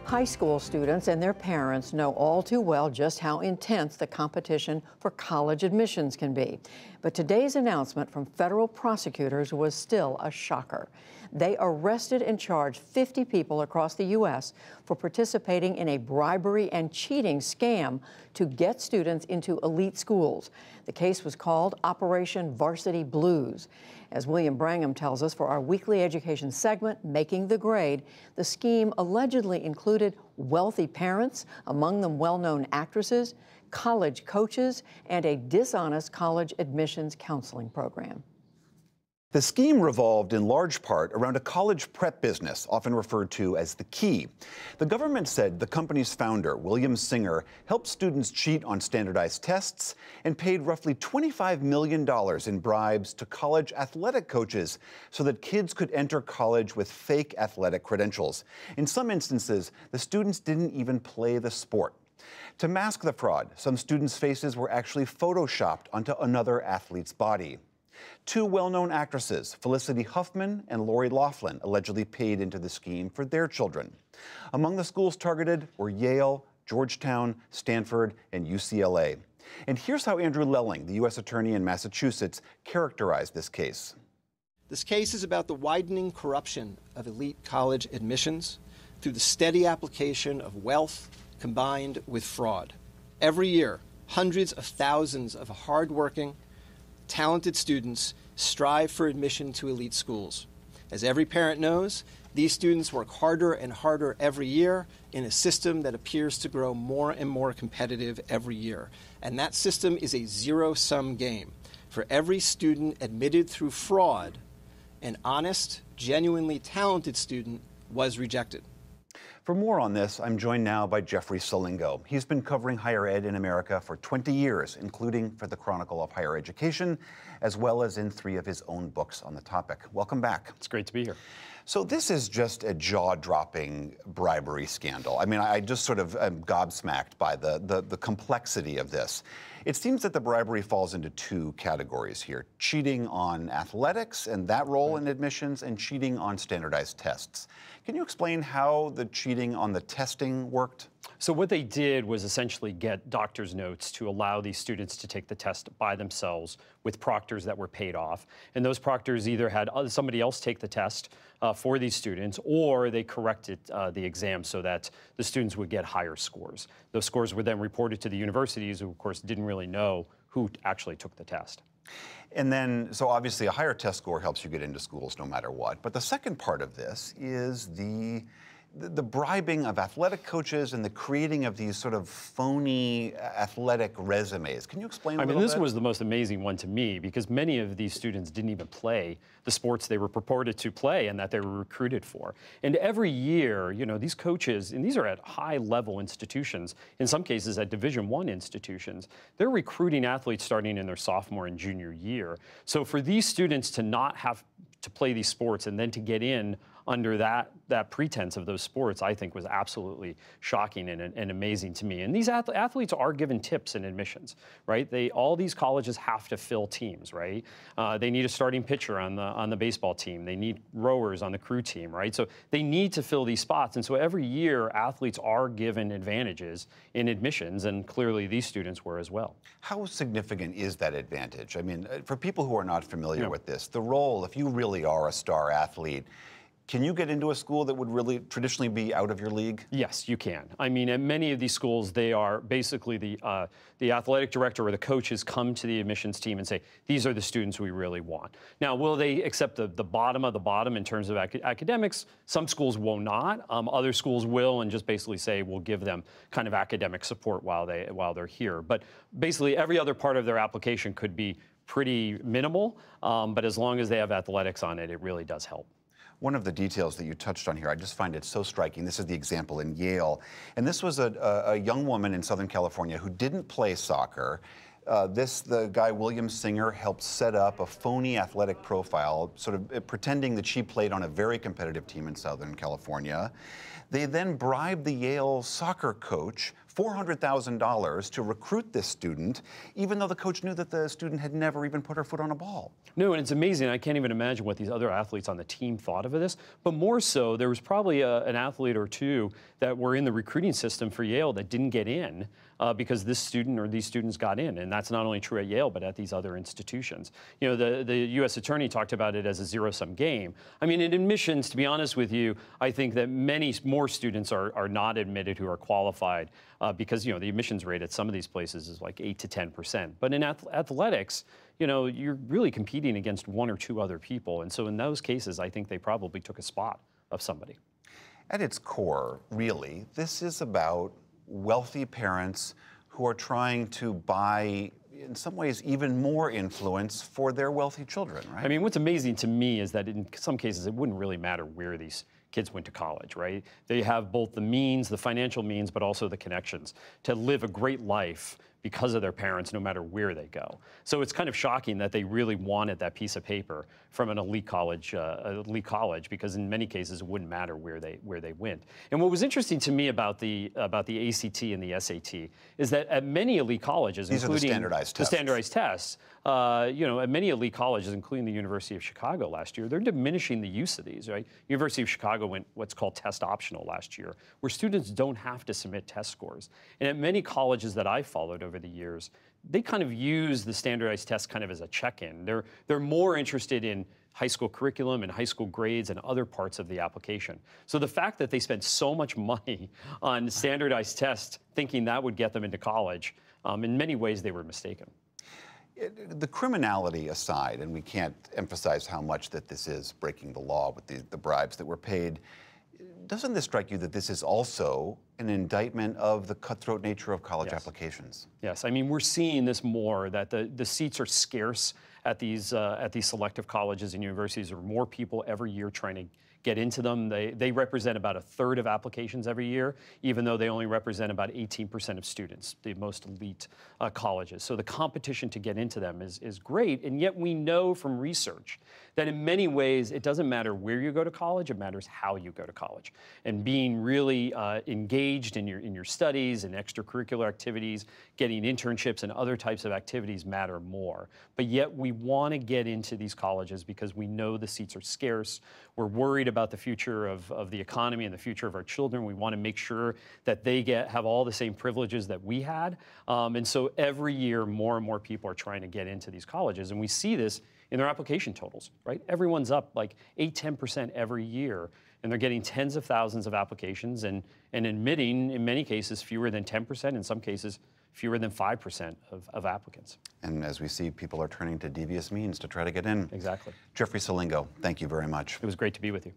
High school students and their parents know all too well just how intense the competition for college admissions can be. But today's announcement from federal prosecutors was still a shocker. They arrested and charged 50 people across the U.S. for participating in a bribery and cheating scam to get students into elite schools. The case was called Operation Varsity Blues. As William Brangham tells us for our weekly education segment, Making the Grade, the scheme allegedly included wealthy parents, among them well-known actresses, college coaches, and a dishonest college admissions counseling program. The scheme revolved in large part around a college prep business, often referred to as the Key. The government said the company's founder, William Singer, helped students cheat on standardized tests and paid roughly $25 million in bribes to college athletic coaches so that kids could enter college with fake athletic credentials. In some instances, the students didn't even play the sport. To mask the fraud, some students' faces were actually photoshopped onto another athlete's body. Two well-known actresses, Felicity Huffman and Lori Loughlin, allegedly paid into the scheme for their children. Among the schools targeted were Yale, Georgetown, Stanford, and UCLA. And here's how Andrew Lelling, the U.S. Attorney in Massachusetts, characterized this case. This case is about the widening corruption of elite college admissions through the steady application of wealth combined with fraud. Every year, hundreds of thousands of hardworking, talented students strive for admission to elite schools. As every parent knows, these students work harder and harder every year in a system that appears to grow more and more competitive every year. And that system is a zero-sum game. For every student admitted through fraud, an honest, genuinely talented student was rejected. For more on this, I'm joined now by Jeffrey Salingo. He's been covering higher ed in America for 20 years, including for the Chronicle of Higher Education, as well as in 3 of his own books on the topic. Welcome back. It's great to be here. So this is just a jaw-dropping bribery scandal. I mean, I just sort of am gobsmacked by the complexity of this. It seems that the bribery falls into 2 categories here: cheating on athletics and that role in admissions, and cheating on standardized tests. Can you explain how the cheating on the testing worked? So what they did was essentially get doctor's notes to allow these students to take the test by themselves with proctors that were paid off. And those proctors either had somebody else take the test for these students, or they corrected the exam so that the students would get higher scores. Those scores were then reported to the universities, who of course didn't really know who actually took the test. And then, so obviously a higher test score helps you get into schools no matter what. But the second part of this is the bribing of athletic coaches and the creating of these sort of phony athletic resumes. Can you explain a little bit? This was the most amazing one to me, because many of these students didn't even play the sports they were purported to play and that they were recruited for. And every year, you know, these coaches, and these are at high-level institutions, in some cases at Division I institutions, they're recruiting athletes starting in their sophomore and junior year. So for these students to not have to play these sports and then to get in under that pretense of those sports, I think was absolutely shocking and amazing to me. And these athletes are given tips in admissions, right? All these colleges have to fill teams, right? They need a starting pitcher on the baseball team. They need rowers on the crew team, right? So they need to fill these spots. And so every year, athletes are given advantages in admissions, and clearly these students were as well. How significant is that advantage? I mean, for people who are not familiar with this, the role, if you really are a star athlete, can you get into a school that would really traditionally be out of your league? Yes, you can. I mean, at many of these schools, they are basically the athletic director or the coaches come to the admissions team and say, these are the students we really want. Now, will they accept the bottom of the bottom in terms of academics? Some schools will not. Other schools will, and just basically say, we'll give them kind of academic support while they're here. But basically, every other part of their application could be pretty minimal, but as long as they have athletics on it, it really does help. One of the details that you touched on here, I just find it so striking. This is the example in Yale. And this was a young woman in Southern California who didn't play soccer. The guy, William Singer, helped set up a phony athletic profile, sort of pretending that she played on a very competitive team in Southern California. They then bribed the Yale soccer coach $400,000 to recruit this student, even though the coach knew that the student had never even put her foot on a ball. No, and it's amazing. I can't even imagine what these other athletes on the team thought of this. But more so, there was probably an athlete or two that were in the recruiting system for Yale that didn't get in because this student or these students got in. And that's not only true at Yale, but at these other institutions. You know, the U.S. Attorney talked about it as a zero-sum game. I mean, in admissions, to be honest with you, I think that many more students are not admitted who are qualified because, you know, the admissions rate at some of these places is like 8 to 10%. But in athletics, you know, you're really competing against one or two other people. And so in those cases, I think they probably took a spot of somebody. At its core, really, this is about wealthy parents who are trying to buy, in some ways, even more influence for their wealthy children, right? I mean, what's amazing to me is that in some cases, it wouldn't really matter where these kids went to college, right? They have both the means, the financial means, but also the connections to live a great life because of their parents, no matter where they go. So it's kind of shocking that they really wanted that piece of paper from an elite college, because in many cases it wouldn't matter where they went. And what was interesting to me about the ACT and the SAT is that at many elite colleges, these including are the standardized tests, you know, at many elite colleges, including the University of Chicago last year, they're diminishing the use of these, right? University of Chicago went what's called test optional last year, where students don't have to submit test scores. And at many colleges that I followed over the years, they kind of use the standardized test kind of as a check-in. They're more interested in high school curriculum and high school grades and other parts of the application. So the fact that they spent so much money on standardized tests thinking that would get them into college, in many ways they were mistaken. The criminality aside, and we can't emphasize how much that this is breaking the law with the bribes that were paid, doesn't this strike you that this is also an indictment of the cutthroat nature of college applications? Yes, I mean, we're seeing this more, that the seats are scarce at these selective colleges and universities. There are more people every year trying to get into them. They represent about a third of applications every year, even though they only represent about 18% of students, the most elite colleges. So the competition to get into them is great, and yet we know from research that in many ways it doesn't matter where you go to college, it matters how you go to college. And being really engaged in your studies and extracurricular activities, getting internships and other types of activities matter more. But yet we want to get into these colleges because we know the seats are scarce. We're worried about the future of the economy and the future of our children. We want to make sure that they have all the same privileges that we had. And so every year, more and more people are trying to get into these colleges. And we see this in their application totals, right? Everyone's up like 8–10% every year. And they're getting tens of thousands of applications and admitting, in many cases, fewer than 10%, in some cases, fewer than 5% of applicants. And as we see, people are turning to devious means to try to get in. Exactly. Jeffrey Selingo, thank you very much. It was great to be with you.